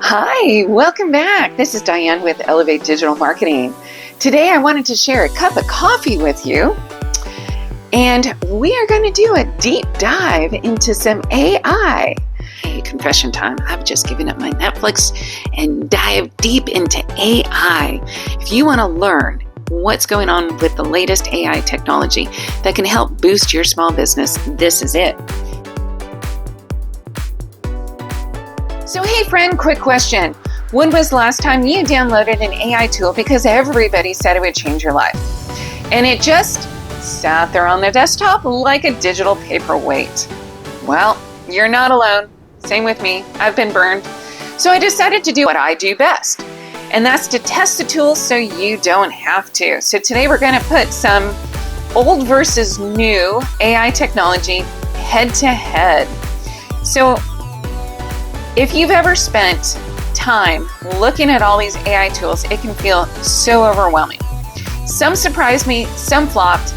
Hi, welcome back. This is Diane with Elevate Digital Marketing. Today I wanted to share a cup of coffee with you, and we are going to do a deep dive into some AI. Hey, confession time. I've just given up my Netflix and dive deep into AI. If you want to learn what's going on with the latest AI technology that can help boost your small business, this is it. So hey friend, quick question. When was the last time you downloaded an AI tool because everybody said it would change your life? And it just sat there on the desktop like a digital paperweight. Well, you're not alone. Same with me. I've been burned. So I decided to do what I do best, and that's to test the tools so you don't have to. So today we're going to put some old versus new AI technology head to head. So if you've ever spent time looking at all these AI tools, it can feel so overwhelming. Some surprised me, some flopped,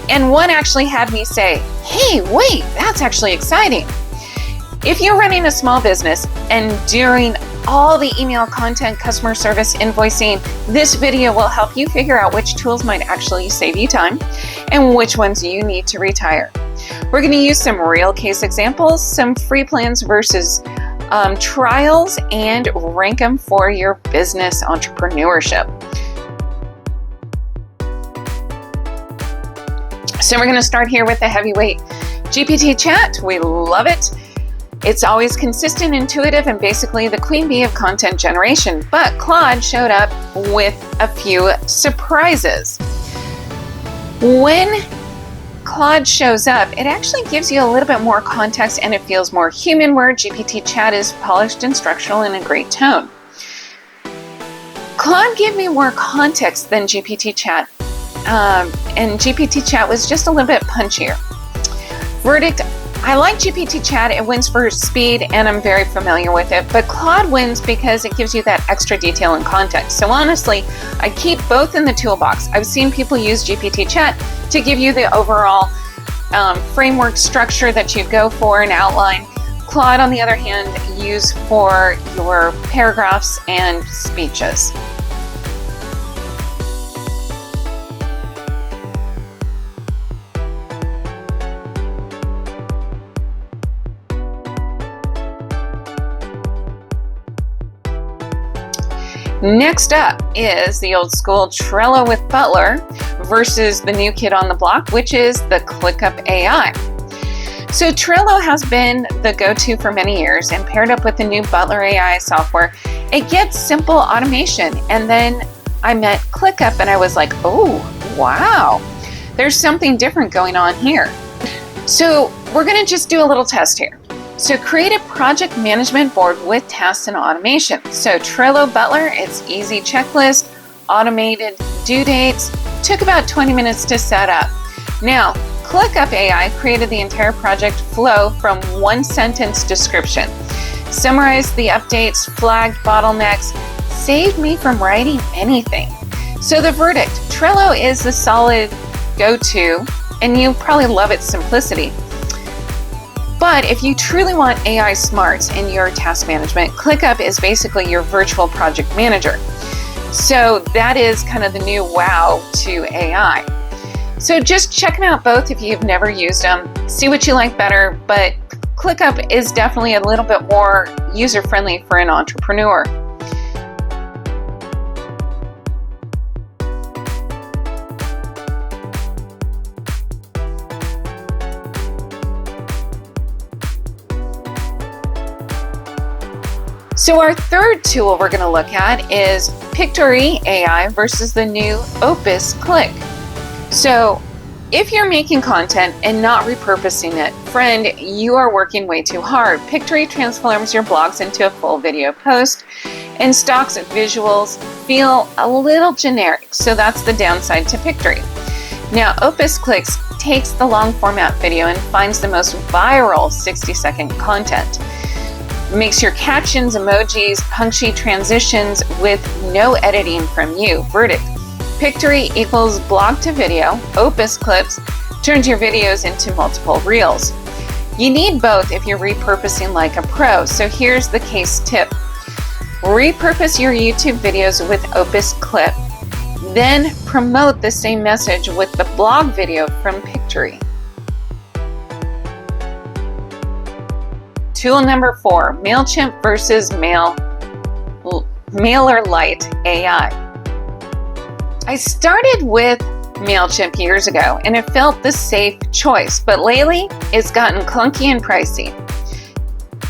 and one actually had me say, hey, wait, that's actually exciting. If you're running a small business and doing all the email content, customer service, invoicing, this video will help you figure out which tools might actually save you time and which ones you need to retire. We're going to use some real case examples, some free plans versus trials, and rank them for your business entrepreneurship. So we're going to start here with the heavyweight GPT chat. We love it. It's always consistent, intuitive, and basically the queen bee of content generation. But Claude showed up with a few surprises. When Claude shows up, it actually gives you a little bit more context and it feels more human, where GPT chat is polished, instructional, and a great tone. Claude gave me more context than GPT chat, and GPT chat was just a little bit punchier. Verdict: I like GPT chat. It wins for speed and I'm very familiar with it, but Claude wins because it gives you that extra detail and context. So honestly, I keep both in the toolbox. I've seen people use GPT chat to give you the overall framework structure that you go for and outline. Claude, on the other hand, use for your paragraphs and speeches. Next up is the old school Trello with Butler versus the new kid on the block, which is the ClickUp AI. So Trello has been the go-to for many years, and paired up with the new Butler AI software, it gets simple automation. And then I met ClickUp and I was like, oh, wow, there's something different going on here. So we're going to just do a little test here. So create a project management board with tasks and automation. So Trello Butler, it's easy checklist, automated due dates, took about 20 minutes to set up. Now, ClickUp AI created the entire project flow from one sentence description, summarized the updates, flagged bottlenecks, saved me from writing anything. So the verdict: Trello is the solid go-to, and you probably love its simplicity. But if you truly want AI smarts in your task management, ClickUp is basically your virtual project manager. So that is kind of the new wow to AI. So just check them out both if you've never used them. See what you like better, but ClickUp is definitely a little bit more user-friendly for an entrepreneur. So our third tool we're going to look at is Pictory AI versus the new Opus Clip. So if you're making content and not repurposing it, friend, you are working way too hard. Pictory transforms your blogs into a full video post, and stock's visuals feel a little generic. So that's the downside to Pictory. Now, Opus Clip takes the long format video and finds the most viral 60-second content. Makes your captions, emojis, punchy transitions with no editing from you. Verdict: Pictory equals blog to video. Opus Clips turns your videos into multiple reels. You need both if you're repurposing like a pro. So here's the case tip. repurpose your YouTube videos with Opus Clip, then promote the same message with the blog video from Pictory. Tool number 4, MailChimp versus MailerLite AI. I started with MailChimp years ago and it felt the safe choice, but lately it's gotten clunky and pricey.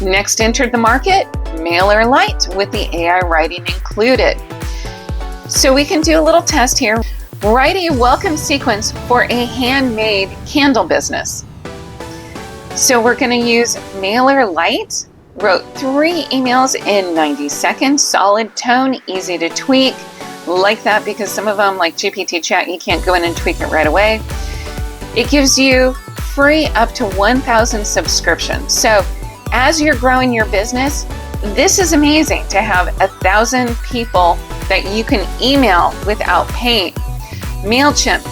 Next entered the market, MailerLite with the AI writing included. So we can do a little test here. Write a welcome sequence for a handmade candle business. So we're going to use MailerLite. Wrote 3 emails in 90 seconds, solid tone, easy to tweak. Like that because some of them, like GPT chat, you can't go in and tweak it right away. It gives you free up to 1,000 subscriptions. So as you're growing your business, this is amazing to have 1,000 people that you can email without paying. MailChimp,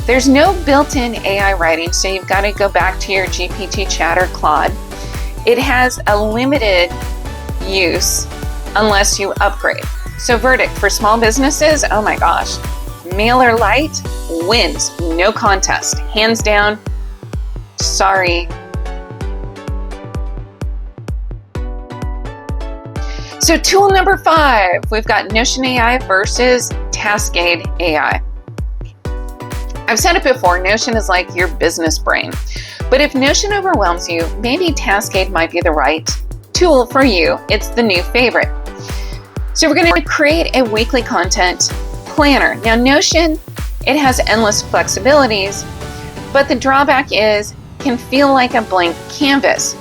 there's no built-in AI writing, so you've got to go back to your GPT chat or Claude. It has a limited use unless you upgrade. So verdict for small businesses, oh my gosh, MailerLite wins, no contest, hands down, sorry. So tool number 5, we've got Notion AI versus Taskade AI. I've said it before, Notion is like your business brain. But if Notion overwhelms you, maybe Taskade might be the right tool for you. It's the new favorite. So we're going to create a weekly content planner. Now Notion, it has endless flexibilities, but the drawback is it can feel like a blank canvas.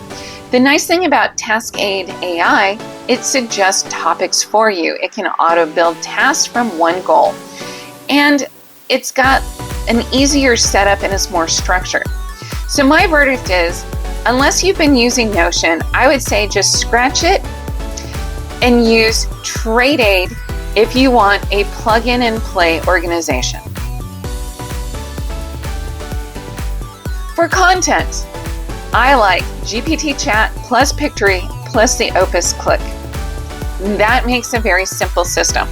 The nice thing about Taskade AI, it suggests topics for you. It can auto-build tasks from one goal. And it's got an easier setup and is more structured. So my verdict is, unless you've been using Notion, I would say just scratch it and use TradeAid if you want a plug-in and play organization. For content, I like GPT chat plus Pictory plus the Opus Clip. That makes a very simple system.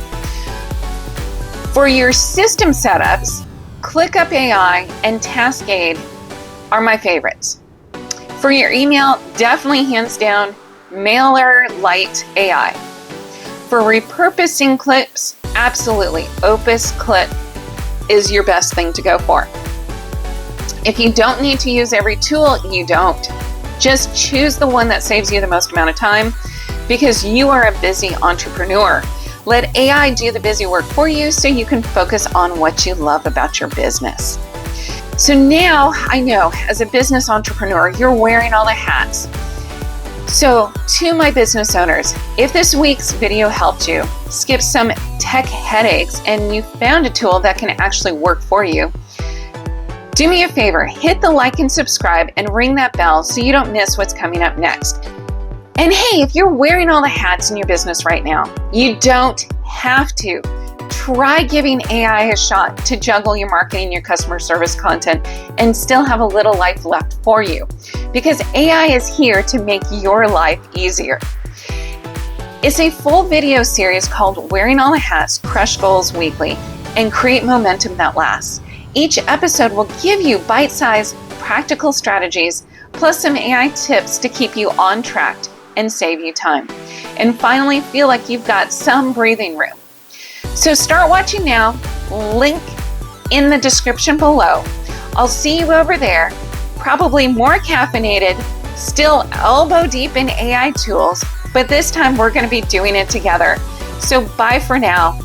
For your system setups, ClickUp AI and Taskade are my favorites. For your email, definitely hands down, MailerLite AI. For repurposing clips, absolutely, Opus Clip is your best thing to go for. If you don't need to use every tool, you don't. Just choose the one that saves you the most amount of time because you are a busy entrepreneur. Let AI do the busy work for you so you can focus on what you love about your business. So now I know as a business entrepreneur, you're wearing all the hats. So to my business owners, if this week's video helped you, skip some tech headaches, and you found a tool that can actually work for you, do me a favor, hit the like and subscribe and ring that bell so you don't miss what's coming up next. And hey, if you're wearing all the hats in your business right now, you don't have to. Try giving AI a shot to juggle your marketing, your customer service content, and still have a little life left for you. Because AI is here to make your life easier. It's a full video series called Wearing All the Hats, Crush Goals Weekly, and Create Momentum That Lasts. Each episode will give you bite-sized, practical strategies, plus some AI tips to keep you on track and save you time. And finally, feel like you've got some breathing room. So start watching now, link in the description below. I'll see you over there, probably more caffeinated, still elbow deep in AI tools, but this time we're going to be doing it together. So bye for now.